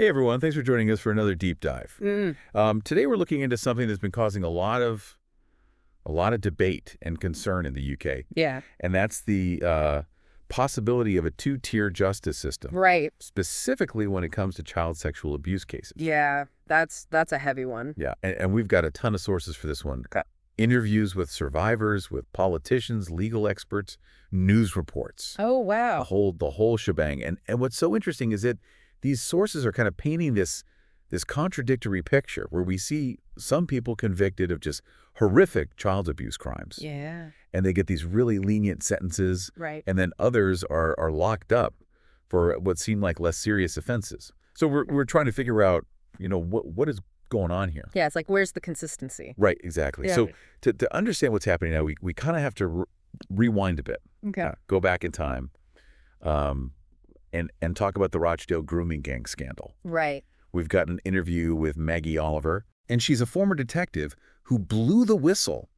Hey everyone, thanks for joining us for another deep dive. Mm, Today we're looking into something that's been causing a lot of debate and concern in the UK, yeah, and that's the possibility of a two-tier justice system, right. specifically when it comes to child sexual abuse cases. Yeah, that's a heavy one. Yeah, and we've got a ton of sources for this one. Okay. Interviews with survivors, with politicians, legal experts, news reports, Oh, the wow. whole shebang. And what's so interesting is that these sources are kind of painting this contradictory picture where we see some people convicted of just horrific child abuse crimes, Yeah, and they get these really lenient sentences, right. and then others are locked up for what seem like less serious offenses. So we're trying to figure out, what is going on here. Yeah, it's like, where's the consistency? Right, exactly. Yeah. So to understand what's happening now, we kind of have to rewind a bit, Okay. go back in time, um, and talk about the Rochdale grooming gang scandal. Right. We've got an interview with Maggie Oliver, and she's a former detective who blew the whistle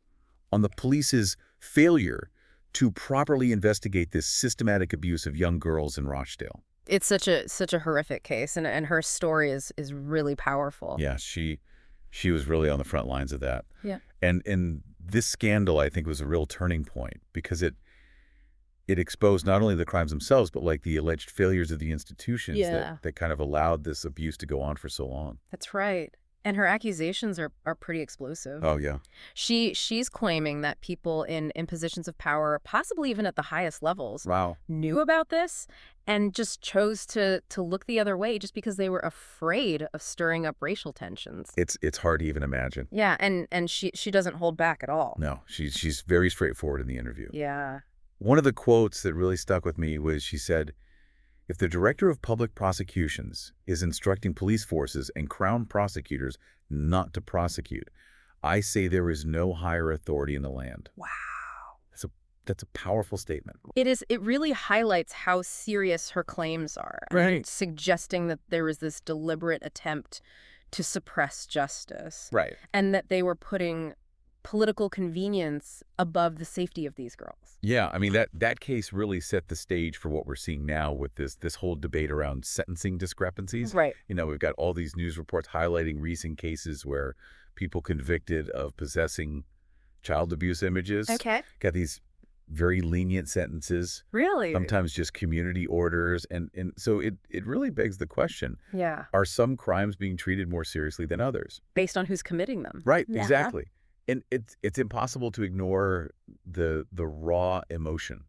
on the police's failure to properly investigate this systematic abuse of young girls in Rochdale. It's such a horrific case, and her story is really powerful. Yeah, she was really on the front lines of that. Yeah. And this scandal, I think, was a real turning point because it exposed not only the crimes themselves, but like the alleged failures of the institutions Yeah. that kind of allowed this abuse to go on for so long. That's right. And her accusations are pretty explosive. Oh, yeah. She's claiming that people in positions of power, possibly even at the highest levels, Wow. knew about this and just chose to look the other way just because they were afraid of stirring up racial tensions. It's hard to even imagine. Yeah, and she doesn't hold back at all. No, she's very straightforward in the interview. Yeah. One of the quotes that really stuck with me was she said, "If the director of public prosecutions is instructing police forces and Crown prosecutors not to prosecute, I say there is no higher authority in the land." Wow. That's a powerful statement. It really highlights how serious her claims are. I mean, Right. suggesting that there was this deliberate attempt to suppress justice Right. and that they were putting political convenience above the safety of these girls. Yeah, I mean that case really set the stage for what we're seeing now with this whole debate around sentencing discrepancies. Right. We've got all these news reports highlighting recent cases where people convicted of possessing child abuse images got these very lenient sentences, Really? sometimes just community orders, and so it really begs the question, Yeah. are some crimes being treated more seriously than others? Based on who's committing them. Right, Yeah. exactly. And it's impossible to ignore the raw emotion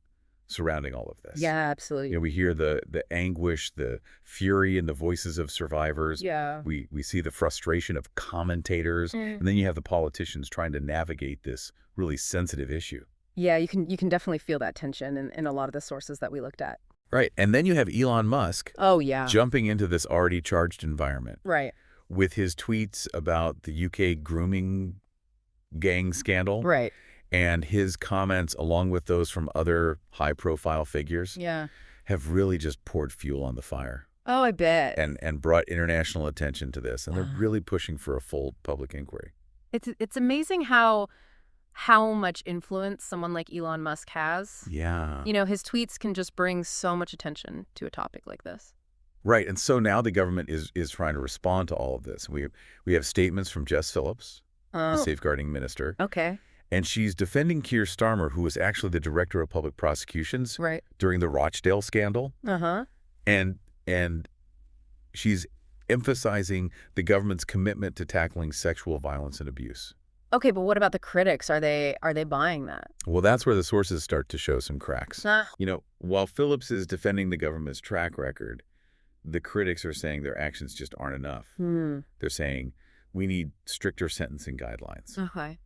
surrounding all of this. Yeah, absolutely. We hear the anguish, the fury in the voices of survivors. Yeah. We see the frustration of commentators, and then you have the politicians trying to navigate this really sensitive issue. Yeah, you can definitely feel that tension in a lot of the sources that we looked at. Right, and then you have Elon Musk Oh, yeah. jumping into this already charged environment Right. with his tweets about the UK grooming gang scandal. Right. And his comments, along with those from other high-profile figures, Yeah. have really just poured fuel on the fire Oh, I bet. and brought international attention to this. And they're Yeah. really pushing for a full public inquiry. It's amazing how much influence someone like Elon Musk has. Yeah. His tweets can just bring so much attention to a topic like this. Right. And so now the government is trying to respond to all of this. We have statements from Jess Phillips, the safeguarding minister, Okay. and she's defending Keir Starmer, who was actually the director of public prosecutions Right. during the Rochdale scandal. Uh-huh. And she's emphasizing the government's commitment to tackling sexual violence and abuse. Okay, but what about the critics? Are they buying that? Well, that's where the sources start to show some cracks. Ah. While Phillips is defending the government's track record, the critics are saying their actions just aren't enough. They're saying we need stricter sentencing guidelines, Okay.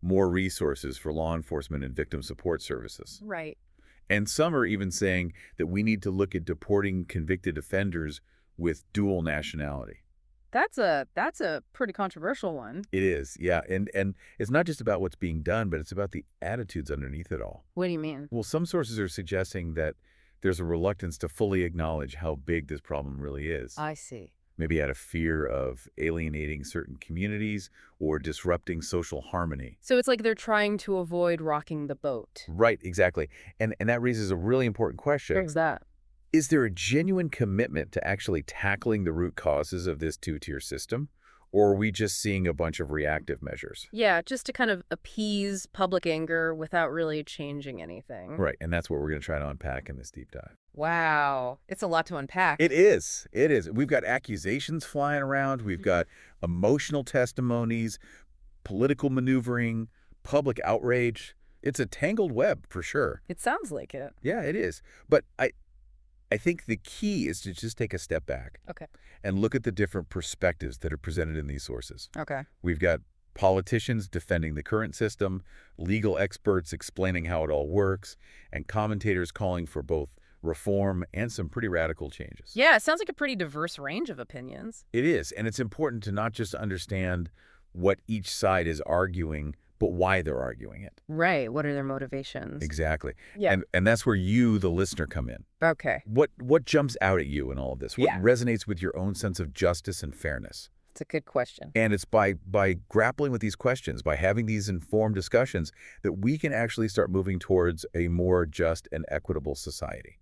more resources for law enforcement and victim support services. Right. And some are even saying that we need to look at deporting convicted offenders with dual nationality. That's a pretty controversial one. It is, yeah. And it's not just about what's being done, but it's about the attitudes underneath it all. What do you mean? Well, some sources are suggesting that there's a reluctance to fully acknowledge how big this problem really is. I see. Maybe out of fear of alienating certain communities or disrupting social harmony. So it's like they're trying to avoid rocking the boat. Right, exactly. And that raises a really important question. There's that. Is there a genuine commitment to actually tackling the root causes of this two-tier system? Or are we just seeing a bunch of reactive measures? Yeah, just to kind of appease public anger without really changing anything. Right, and that's what we're going to try to unpack in this deep dive. Wow. It's a lot to unpack. It is. It is. We've got accusations flying around. We've got emotional testimonies, political maneuvering, public outrage. It's a tangled web for sure. It sounds like it. Yeah, it is. But I think the key is to just take a step back Okay. and look at the different perspectives that are presented in these sources. Okay. We've got politicians defending the current system, legal experts explaining how it all works, and commentators calling for both reform and some pretty radical changes. Yeah, it sounds like a pretty diverse range of opinions. It is, and it's important to not just understand what each side is arguing, but why they're arguing it. Right. What are their motivations? Exactly. Yeah. And that's where you, the listener, come in. Okay. What jumps out at you in all of this? What Yeah. resonates with your own sense of justice and fairness? It's a good question. And it's by grappling with these questions, by having these informed discussions, that we can actually start moving towards a more just and equitable society.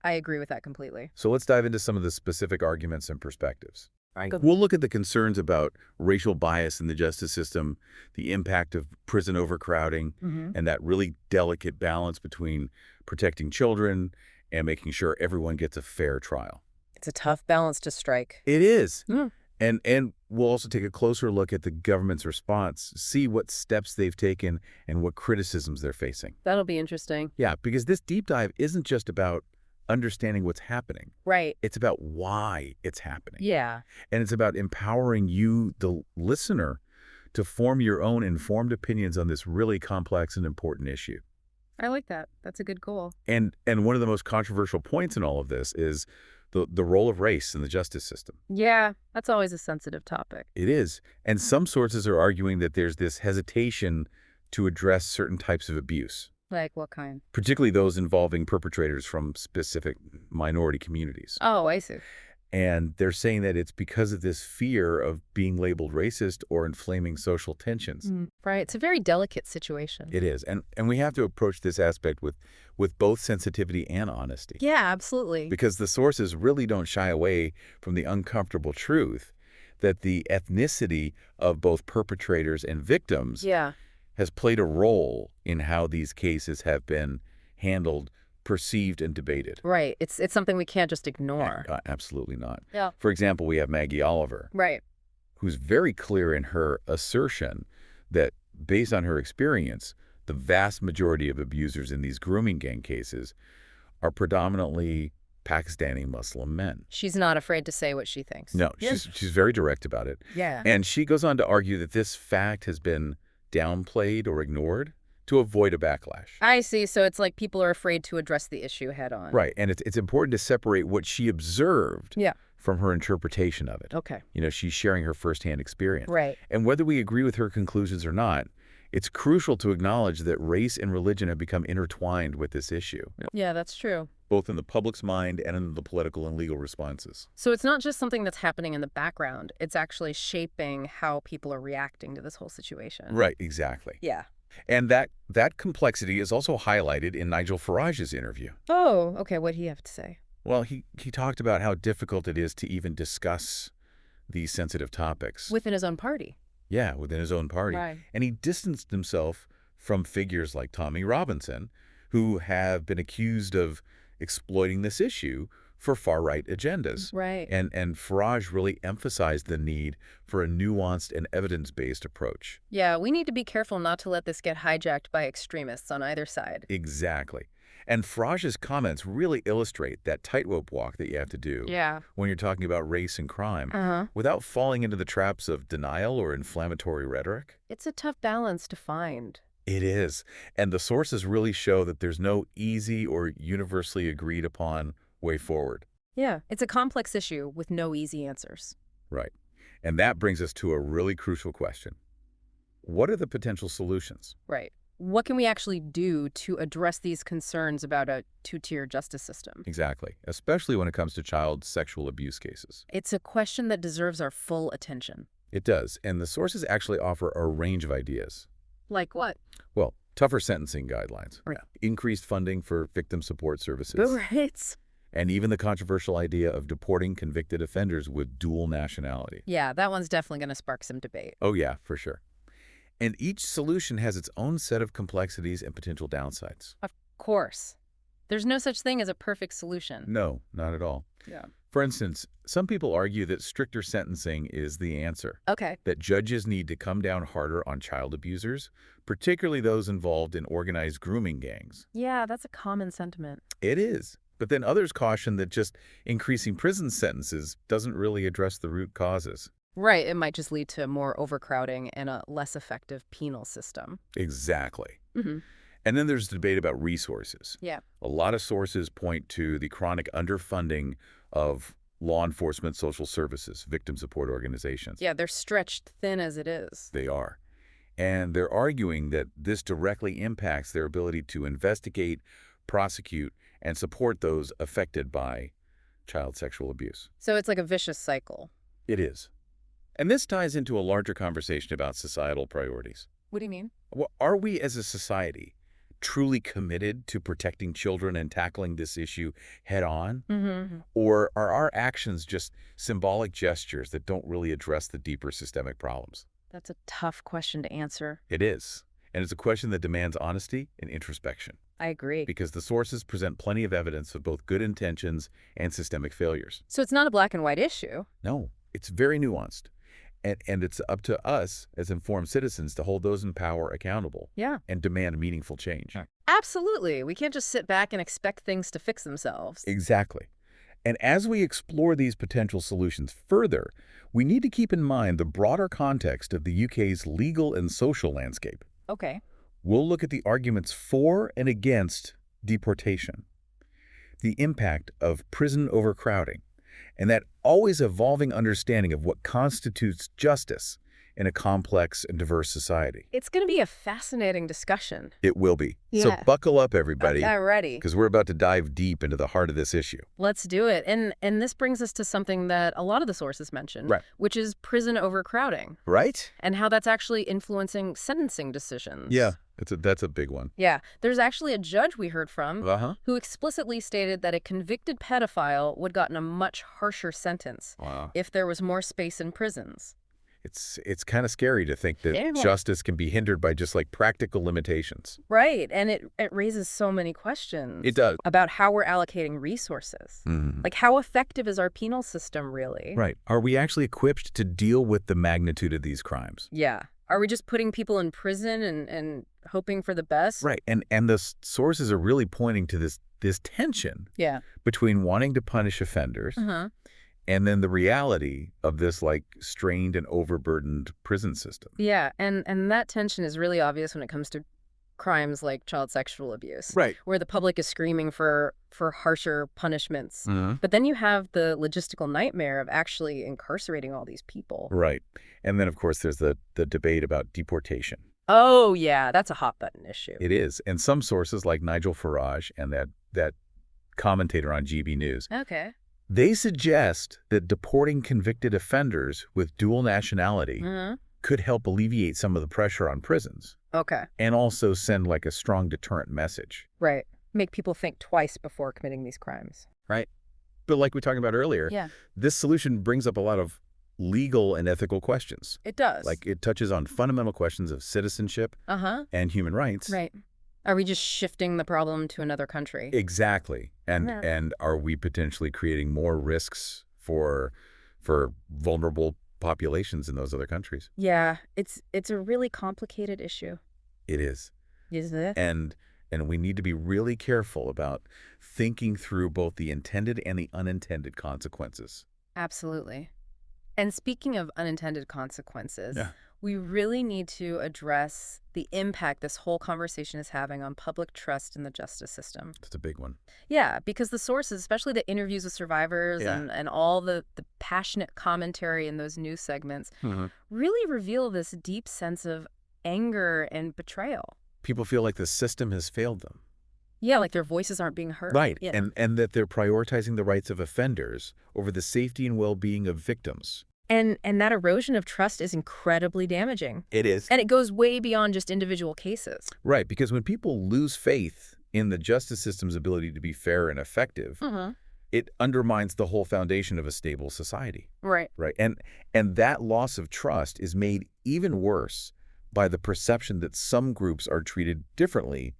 I agree with that completely. So let's dive into some of the specific arguments and perspectives. Right. We'll look at the concerns about racial bias in the justice system, the impact of prison overcrowding, and that really delicate balance between protecting children and making sure everyone gets a fair trial. It's a tough balance to strike. It is. Mm. And we'll also take a closer look at the government's response, see what steps they've taken and what criticisms they're facing. That'll be interesting. Yeah, because this deep dive isn't just about understanding what's happening. Right. It's about why it's happening. Yeah. And it's about empowering you, the listener, to form your own informed opinions on this really complex and important issue. I like that. That's a good goal. And one of the most controversial points in all of this is the role of race in the justice system. Yeah, that's always a sensitive topic. It is. And some sources are arguing that there's this hesitation to address certain types of abuse, Like what kind? particularly those involving perpetrators from specific minority communities. Oh, I see. And they're saying that it's because of this fear of being labeled racist or inflaming social tensions. Right. It's a very delicate situation. It is. And we have to approach this aspect with both sensitivity and honesty. Yeah, absolutely. Because the sources really don't shy away from the uncomfortable truth that the ethnicity of both perpetrators and victims Yeah. has played a role in how these cases have been handled, perceived, and debated. Right. It's something we can't just ignore. Absolutely not. Yeah. For example, we have Maggie Oliver, Right. who's very clear in her assertion that, based on her experience, the vast majority of abusers in these grooming gang cases are predominantly Pakistani Muslim men. She's not afraid to say what she thinks. No, she's very direct about it. Yeah. And she goes on to argue that this fact has been downplayed or ignored to avoid a backlash. I see. So it's like people are afraid to address the issue head on. Right. And it's important to separate what she observed Yeah. from her interpretation of it. Okay. You know, she's sharing her firsthand experience. Right. And whether we agree with her conclusions or not, it's crucial to acknowledge that race and religion have become intertwined with this issue, Yeah, that's true. both in the public's mind and in the political and legal responses. So it's not just something that's happening in the background. It's actually shaping how people are reacting to this whole situation. Right, exactly. Yeah. And that complexity is also highlighted in Nigel Farage's interview. Oh, okay. What'd he have to say? Well, he talked about how difficult it is to even discuss these sensitive topics. Within his own party. Yeah, within his own party. Right. And he distanced himself from figures like Tommy Robinson, who have been accused of exploiting this issue for far-right agendas. Right. And Farage really emphasized the need for a nuanced and evidence-based approach. Yeah, we need to be careful not to let this get hijacked by extremists on either side. Exactly. And Farage's comments really illustrate that tightrope walk that you have to do Yeah. when you're talking about race and crime, Uh-huh. without falling into the traps of denial or inflammatory rhetoric. It's a tough balance to find. It is. And the sources really show that there's no easy or universally agreed upon way forward. Yeah. It's a complex issue with no easy answers. Right. And that brings us to a really crucial question. What are the potential solutions? Right. What can we actually do to address these concerns about a two-tier justice system? Exactly. Especially when it comes to child sexual abuse cases. It's a question that deserves our full attention. It does. And the sources actually offer a range of ideas. Like what? Well, tougher sentencing guidelines. Right. Increased funding for victim support services. Right. And even the controversial idea of deporting convicted offenders with dual nationality. Yeah, that one's definitely going to spark some debate. Oh yeah, for sure. And each solution has its own set of complexities and potential downsides. Of course. There's no such thing as a perfect solution. No, not at all. Yeah. For instance, some people argue that stricter sentencing is the answer, Okay. that judges need to come down harder on child abusers, particularly those involved in organized grooming gangs. Yeah, that's a common sentiment. It is. But then others caution that just increasing prison sentences doesn't really address the root causes. Right, it might just lead to more overcrowding and a less effective penal system. Exactly. Mm-hmm. And then there's debate about resources. Yeah. A lot of sources point to the chronic underfunding of law enforcement social services, victim support organizations. Yeah, they're stretched thin as it is. They are. And they're arguing that this directly impacts their ability to investigate, prosecute, and support those affected by child sexual abuse. So it's like a vicious cycle. It is. And this ties into a larger conversation about societal priorities. What do you mean? Well, are we as a society truly committed to protecting children and tackling this issue head on? Mm-hmm. Or are our actions just symbolic gestures that don't really address the deeper systemic problems? That's a tough question to answer. It is. And it's a question that demands honesty and introspection, I agree. because the sources present plenty of evidence of both good intentions and systemic failures. So it's not a black and white issue. No, it's very nuanced. And it's up to us as informed citizens to hold those in power accountable. Yeah. And demand meaningful change. Absolutely. We can't just sit back and expect things to fix themselves. Exactly. And as we explore these potential solutions further, we need to keep in mind the broader context of the UK's legal and social landscape. Okay. We'll look at the arguments for and against deportation, the impact of prison overcrowding, and that always evolving understanding of what constitutes justice in a complex and diverse society. It's going to be a fascinating discussion. It will be. Yeah. So buckle up, everybody, I'm ready. because we're about to dive deep into the heart of this issue. Let's do it. And this brings us to something that a lot of the sources mentioned, Right. which is prison overcrowding Right? and how that's actually influencing sentencing decisions. Yeah, that's a big one. Yeah. There's actually a judge we heard from Uh-huh. who explicitly stated that a convicted pedophile would gotten a much harsher sentence Wow. if there was more space in prisons. It's kind of scary to think that Yeah. justice can be hindered by just like practical limitations. Right. And it raises so many questions. It does. About how we're allocating resources. Mhm. Like, how effective is our penal system, really? Right. Are we actually equipped to deal with the magnitude of these crimes? Yeah. Are we just putting people in prison and hoping for the best? Right. And the sources are really pointing to this tension Yeah. between wanting to punish offenders Uh-huh. and then the reality of this like strained and overburdened prison system. Yeah. And that tension is really obvious when it comes to crimes like child sexual abuse. Right. Where the public is screaming for harsher punishments. Mhm. But then you have the logistical nightmare of actually incarcerating all these people. Right. And then, of course, there's the debate about deportation. Oh, yeah. That's a hot button issue. It is. And some sources like Nigel Farage and that commentator on GB News, Okay. they suggest that deporting convicted offenders with dual nationality Mhm. could help alleviate some of the pressure on prisons Okay. and also send like a strong deterrent message. Right. Make people think twice before committing these crimes. Right. But like we talked about earlier, Yeah. this solution brings up a lot of legal and ethical questions. It does. Like it touches on fundamental questions of citizenship Uh-huh. and human rights. Right. Are we just shifting the problem to another country? Exactly. And Yeah. and are we potentially creating more risks for vulnerable populations in those other countries? Yeah. It's a really complicated issue. It is. Is it? And we need to be really careful about thinking through both the intended and the unintended consequences. Absolutely. And speaking of unintended consequences, Yeah. we really need to address the impact this whole conversation is having on public trust in the justice system. That's a big one. Yeah, because the sources, especially the interviews with survivors Yeah. and all the passionate commentary in those news segments, Mhm. really reveal this deep sense of anger and betrayal. People feel like the system has failed them. Yeah, like their voices aren't being heard. Right. Yeah. And that they're prioritizing the rights of offenders over the safety and well-being of victims. And that erosion of trust is incredibly damaging. It is. And it goes way beyond just individual cases. Right, because when people lose faith in the justice system's ability to be fair and effective, Mm-hmm. it undermines the whole foundation of a stable society, Right. right? And that loss of trust is made even worse by the perception that some groups are treated differently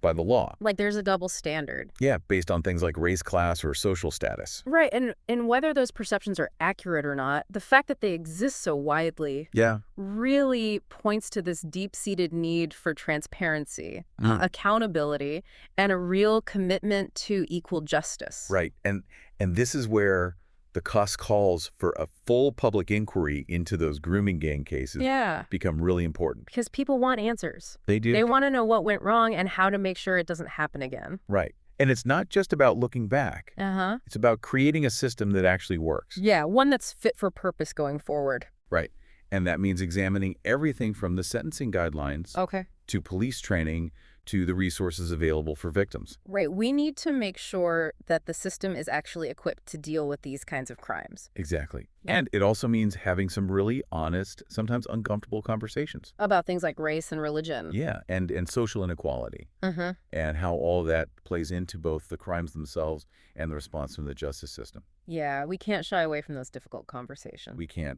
by the law. Like there's a double standard. Yeah, based on things like race, class, or social status. Right. And whether those perceptions are accurate or not, the fact that they exist so widely Yeah. really points to this deep-seated need for transparency, accountability, and a real commitment to equal justice. Right. And this is where the cuss calls for a full public inquiry into those grooming gang cases Yeah. become really important. Because people want answers. They do. They want to know what went wrong and how to make sure it doesn't happen again. Right. And it's not just about looking back. Uh-huh. It's about creating a system that actually works. Yeah, one that's fit for purpose going forward. Right. And that means examining everything from the sentencing guidelines Okay. to police training to the resources available for victims. Right. We need to make sure that the system is actually equipped to deal with these kinds of crimes. Exactly. Yeah. And it also means having some really honest, sometimes uncomfortable conversations. About things like race and religion. Yeah, and social inequality. Mm-hmm. And how all that plays into both the crimes themselves and the response from the justice system. Yeah, we can't shy away from those difficult conversations. We can't.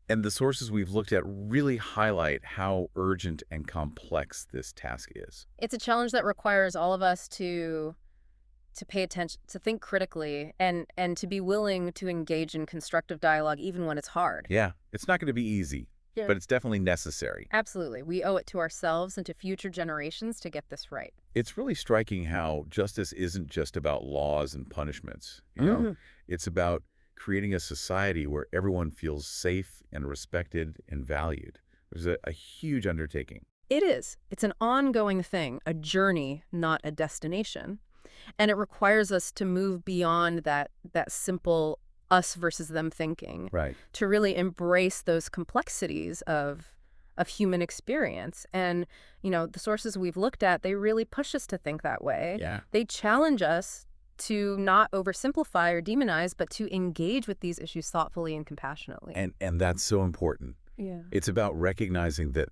And the sources we've looked at really highlight how urgent and complex this task is. It's a challenge that requires all of us to pay attention, to think critically, and to be willing to engage in constructive dialogue even when it's hard. Yeah, it's not going to be easy, Yeah. but it's definitely necessary. Absolutely. We owe it to ourselves and to future generations to get this right. It's really striking how justice isn't just about laws and punishments. It's about creating a society where everyone feels safe and respected and valued. There's a huge undertaking. It is. It's an ongoing thing, a journey, not a destination. And it requires us to move beyond that simple us versus them thinking, Right. to really embrace those complexities of human experience. And, the sources we've looked at, they really push us to think that way. Yeah. They challenge us to not oversimplify or demonize, but to engage with these issues thoughtfully and compassionately. And that's so important. Yeah. It's about recognizing that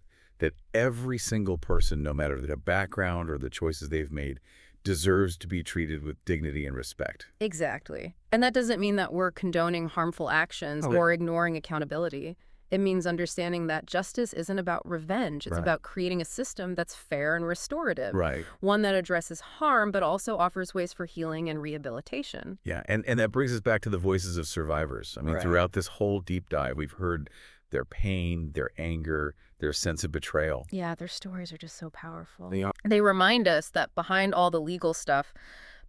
every single person, no matter their background or the choices they've made, deserves to be treated with dignity and respect. Exactly. And that doesn't mean that we're condoning harmful actions or ignoring accountability. It means understanding that justice isn't about revenge. It's about creating a system that's fair and restorative. Right. One that addresses harm, but also offers ways for healing and rehabilitation. Yeah, and that brings us back to the voices of survivors. I mean, throughout this whole deep dive, we've heard their pain, their anger, their sense of betrayal. Yeah, their stories are just so powerful. They are. They remind us that behind all the legal stuff,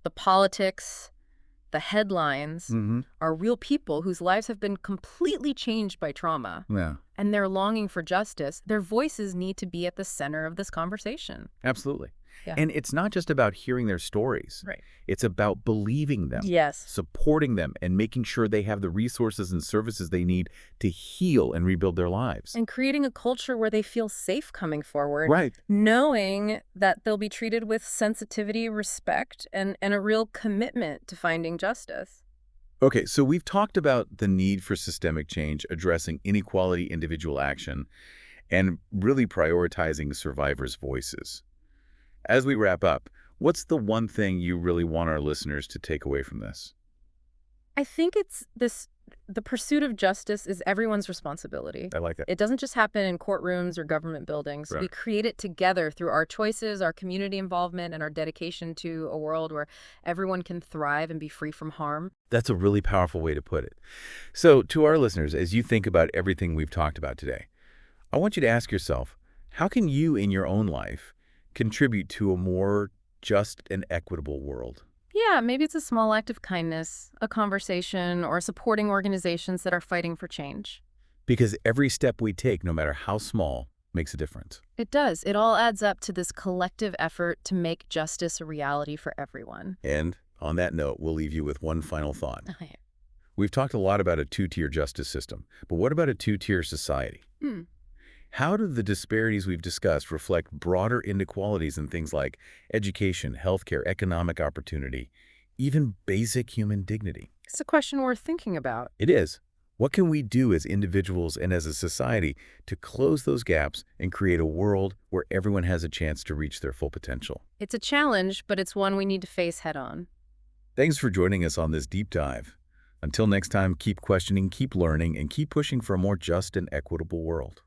the politics, the headlines are real people whose lives have been completely changed by trauma. Yeah. And they're longing for justice. Their voices need to be at the center of this conversation. Absolutely. Yeah. And it's not just about hearing their stories. Right. It's about believing them. Yes. Supporting them and making sure they have the resources and services they need to heal and rebuild their lives. And creating a culture where they feel safe coming forward. Right. Knowing that they'll be treated with sensitivity, respect, and a real commitment to finding justice. Okay, so we've talked about the need for systemic change, addressing inequality, individual action, and really prioritizing survivors' voices. As we wrap up, what's the one thing you really want our listeners to take away from this? I think it's the pursuit of justice is everyone's responsibility. I like that. It doesn't just happen in courtrooms or government buildings. Right. We create it together through our choices, our community involvement, and our dedication to a world where everyone can thrive and be free from harm. That's a really powerful way to put it. So to our listeners, as you think about everything we've talked about today, I want you to ask yourself, how can you in your own life contribute to a more just and equitable world? Yeah, maybe it's a small act of kindness, a conversation, or supporting organizations that are fighting for change. Because every step we take, no matter how small, makes a difference. It does. It all adds up to this collective effort to make justice a reality for everyone. And on that note, we'll leave you with one final thought. Okay. We've talked a lot about a two-tier justice system, but what about a two-tier society? How do the disparities we've discussed reflect broader inequalities in things like education, healthcare, economic opportunity, even basic human dignity? It's a question worth thinking about. It is. What can we do as individuals and as a society to close those gaps and create a world where everyone has a chance to reach their full potential? It's a challenge, but it's one we need to face head on. Thanks for joining us on this deep dive. Until next time, keep questioning, keep learning, and keep pushing for a more just and equitable world.